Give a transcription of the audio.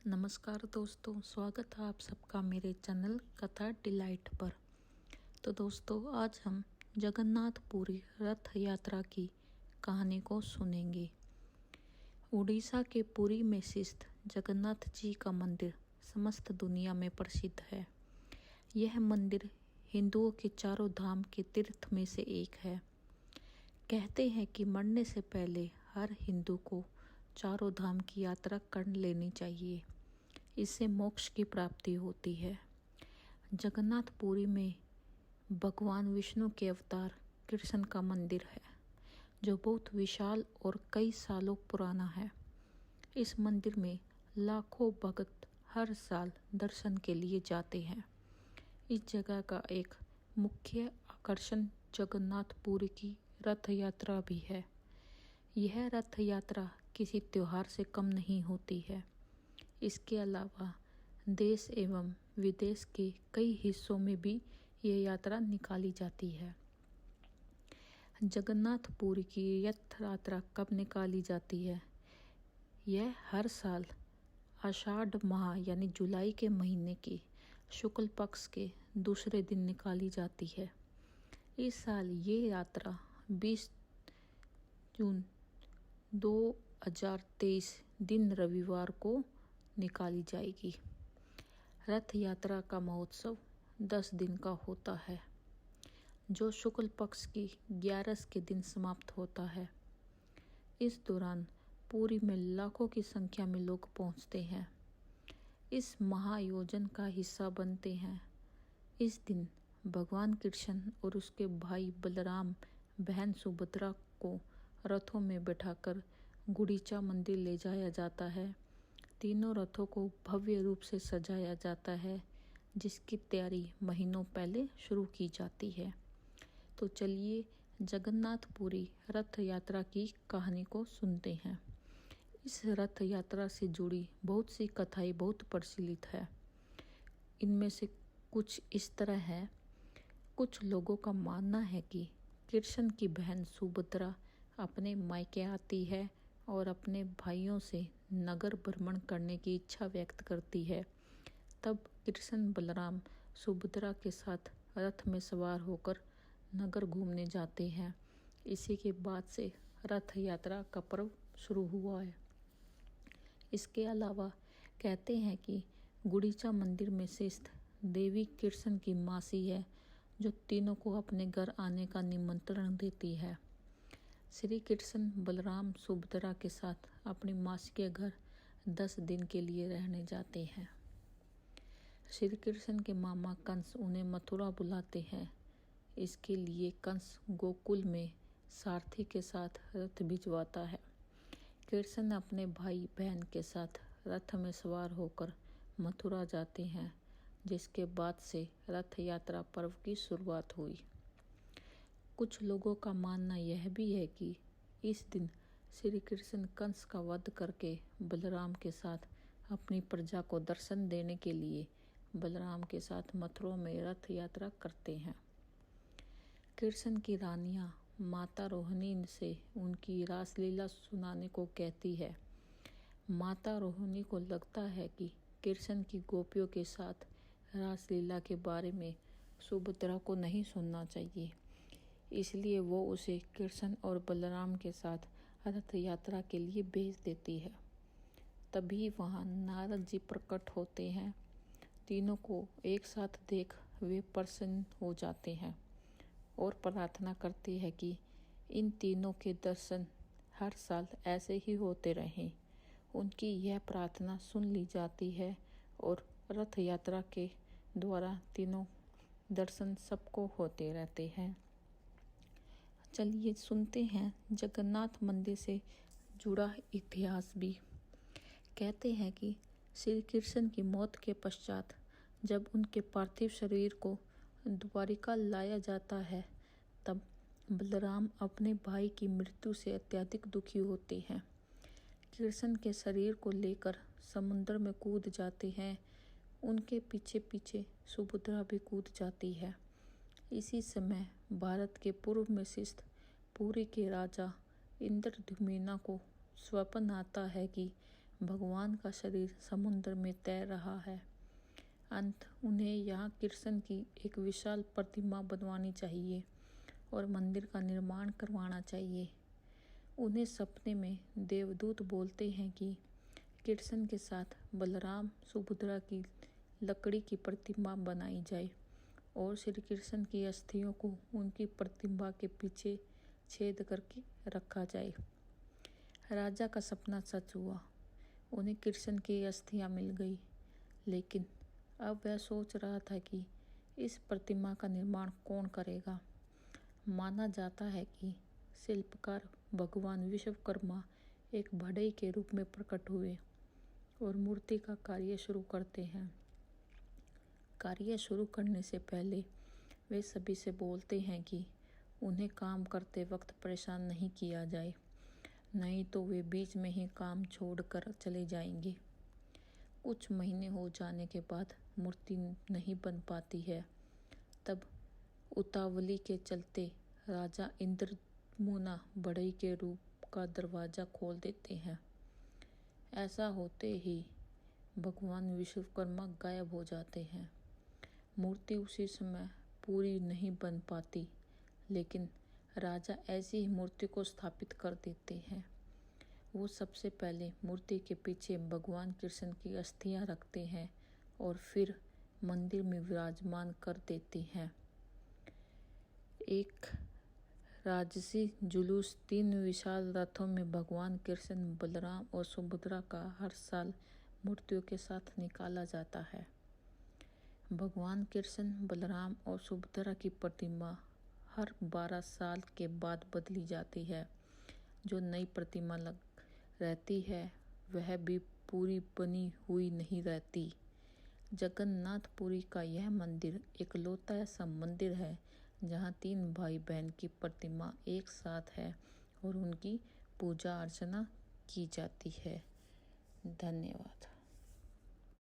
नमस्कार दोस्तों, स्वागत है आप सबका मेरे चैनल कथा डिलाइट पर। तो दोस्तों, आज हम जगन्नाथपुरी रथ यात्रा की कहानी को सुनेंगे। उड़ीसा के पुरी में स्थित जगन्नाथ जी का मंदिर समस्त दुनिया में प्रसिद्ध है। यह मंदिर हिंदुओं के चारों धाम के तीर्थ में से एक है। कहते हैं कि मरने से पहले हर हिंदू को चारों धाम की यात्रा कर लेनी चाहिए, इससे मोक्ष की प्राप्ति होती है। जगन्नाथपुरी में भगवान विष्णु के अवतार कृष्ण का मंदिर है, जो बहुत विशाल और कई सालों पुराना है। इस मंदिर में लाखों भक्त हर साल दर्शन के लिए जाते हैं। इस जगह का एक मुख्य आकर्षण जगन्नाथपुरी की रथ यात्रा भी है। यह रथ यात्रा किसी त्योहार से कम नहीं होती है। इसके अलावा देश एवं विदेश के कई हिस्सों में भी यह यात्रा निकाली जाती है। जगन्नाथपुरी की रथ यात्रा कब निकाली जाती है? यह हर साल आषाढ़ माह यानी जुलाई के महीने की शुक्ल पक्ष के दूसरे दिन निकाली जाती है। इस साल ये यात्रा 20 जून 2023 दिन रविवार को निकाली जाएगी। रथ यात्रा का महोत्सव 10 दिन का होता है, जो शुक्ल पक्ष की 11 के दिन समाप्त होता है। इस दौरान पुरी में लाखों की संख्या में लोग पहुंचते हैं, इस महाआयोजन का हिस्सा बनते हैं। इस दिन भगवान कृष्ण और उसके भाई बलराम, बहन सुभद्रा को रथों में बैठाकर गुंडीचा मंदिर ले जाया जाता है। तीनों रथों को भव्य रूप से सजाया जाता है, जिसकी तैयारी महीनों पहले शुरू की जाती है। तो चलिए जगन्नाथपुरी रथ यात्रा की कहानी को सुनते हैं। इस रथ यात्रा से जुड़ी बहुत सी कथाएं बहुत प्रचलित है। इनमें से कुछ इस तरह है। कुछ लोगों का मानना है कि कृष्ण की बहन सुभद्रा अपने मायके आती है और अपने भाइयों से नगर भ्रमण करने की इच्छा व्यक्त करती है। तब कृष्ण बलराम सुभद्रा के साथ रथ में सवार होकर नगर घूमने जाते हैं। इसी के बाद से रथ यात्रा का पर्व शुरू हुआ है। इसके अलावा कहते हैं कि गुंडीचा मंदिर में स्थित देवी कृष्ण की मासी है, जो तीनों को अपने घर आने का निमंत्रण देती है। श्री कृष्ण बलराम सुभद्रा के साथ अपनी मासी के घर 10 दिन के लिए रहने जाते हैं। श्री कृष्ण के मामा कंस उन्हें मथुरा बुलाते हैं। इसके लिए कंस गोकुल में सारथी के साथ रथ भिजवाता है। कृष्ण अपने भाई बहन के साथ रथ में सवार होकर मथुरा जाते हैं, जिसके बाद से रथ यात्रा पर्व की शुरुआत हुई। कुछ लोगों का मानना यह भी है कि इस दिन श्री कृष्ण कंस का वध करके बलराम के साथ अपनी प्रजा को दर्शन देने के लिए बलराम के साथ मथुरा में रथ यात्रा करते हैं। कृष्ण की रानियां माता रोहिणी से उनकी रासलीला सुनाने को कहती है। माता रोहिणी को लगता है कि कृष्ण की गोपियों के साथ रासलीला के बारे में सुभद्रा को नहीं सुनना चाहिए, इसलिए वो उसे कृष्ण और बलराम के साथ रथ यात्रा के लिए भेज देती है। तभी वहाँ नारद जी प्रकट होते हैं। तीनों को एक साथ देख वे प्रसन्न हो जाते हैं और प्रार्थना करते हैं कि इन तीनों के दर्शन हर साल ऐसे ही होते रहें। उनकी यह प्रार्थना सुन ली जाती है और रथ यात्रा के द्वारा तीनों दर्शन सबको होते रहते हैं। चलिए सुनते हैं जगन्नाथ मंदिर से जुड़ा इतिहास भी। कहते हैं कि श्री कृष्ण की मौत के पश्चात जब उनके पार्थिव शरीर को द्वारिका लाया जाता है, तब बलराम अपने भाई की मृत्यु से अत्यधिक दुखी होते हैं। कृष्ण के शरीर को लेकर समुद्र में कूद जाते हैं। उनके पीछे पीछे सुभद्रा भी कूद जाती है। इसी समय भारत के पूर्व में स्थित पुरी के राजा इंद्रद्युम्न को स्वप्न आता है कि भगवान का शरीर समुद्र में तैर रहा है। अंत उन्हें यहाँ कृष्ण की एक विशाल प्रतिमा बनवानी चाहिए और मंदिर का निर्माण करवाना चाहिए। उन्हें सपने में देवदूत बोलते हैं कि कृष्ण के साथ बलराम सुभद्रा की लकड़ी की प्रतिमा बनाई जाए और श्री कृष्ण की अस्थियों को उनकी प्रतिमा के पीछे छेद करके रखा जाए। राजा का सपना सच हुआ। उन्हें कृष्ण की अस्थियां मिल गई, लेकिन अब वह सोच रहा था कि इस प्रतिमा का निर्माण कौन करेगा। माना जाता है कि शिल्पकार भगवान विश्वकर्मा एक बढ़ई के रूप में प्रकट हुए और मूर्ति का कार्य शुरू करते हैं। कार्य शुरू करने से पहले वे सभी से बोलते हैं कि उन्हें काम करते वक्त परेशान नहीं किया जाए, नहीं तो वे बीच में ही काम छोड़कर चले जाएंगे। कुछ महीने हो जाने के बाद मूर्ति नहीं बन पाती है। तब उतावली के चलते राजा इंद्रमुना बढ़ई के रूप का दरवाजा खोल देते हैं। ऐसा होते ही भगवान विश्वकर्मा गायब हो जाते हैं। मूर्ति उसी समय पूरी नहीं बन पाती, लेकिन राजा ऐसी ही मूर्ति को स्थापित कर देते हैं। वो सबसे पहले मूर्ति के पीछे भगवान कृष्ण की अस्थियां रखते हैं और फिर मंदिर में विराजमान कर देते हैं। एक राजसी जुलूस 3 विशाल रथों में भगवान कृष्ण, बलराम और सुभद्रा का हर साल मूर्तियों के साथ निकाला जाता है। भगवान कृष्ण, बलराम और सुभद्रा की प्रतिमा हर 12 साल के बाद बदली जाती है। जो नई प्रतिमा लग रहती है वह भी पूरी बनी हुई नहीं रहती। जगन्नाथपुरी का यह मंदिर इकलौता ऐसा मंदिर है जहाँ 3 भाई बहन की प्रतिमा एक साथ है और उनकी पूजा अर्चना की जाती है। धन्यवाद।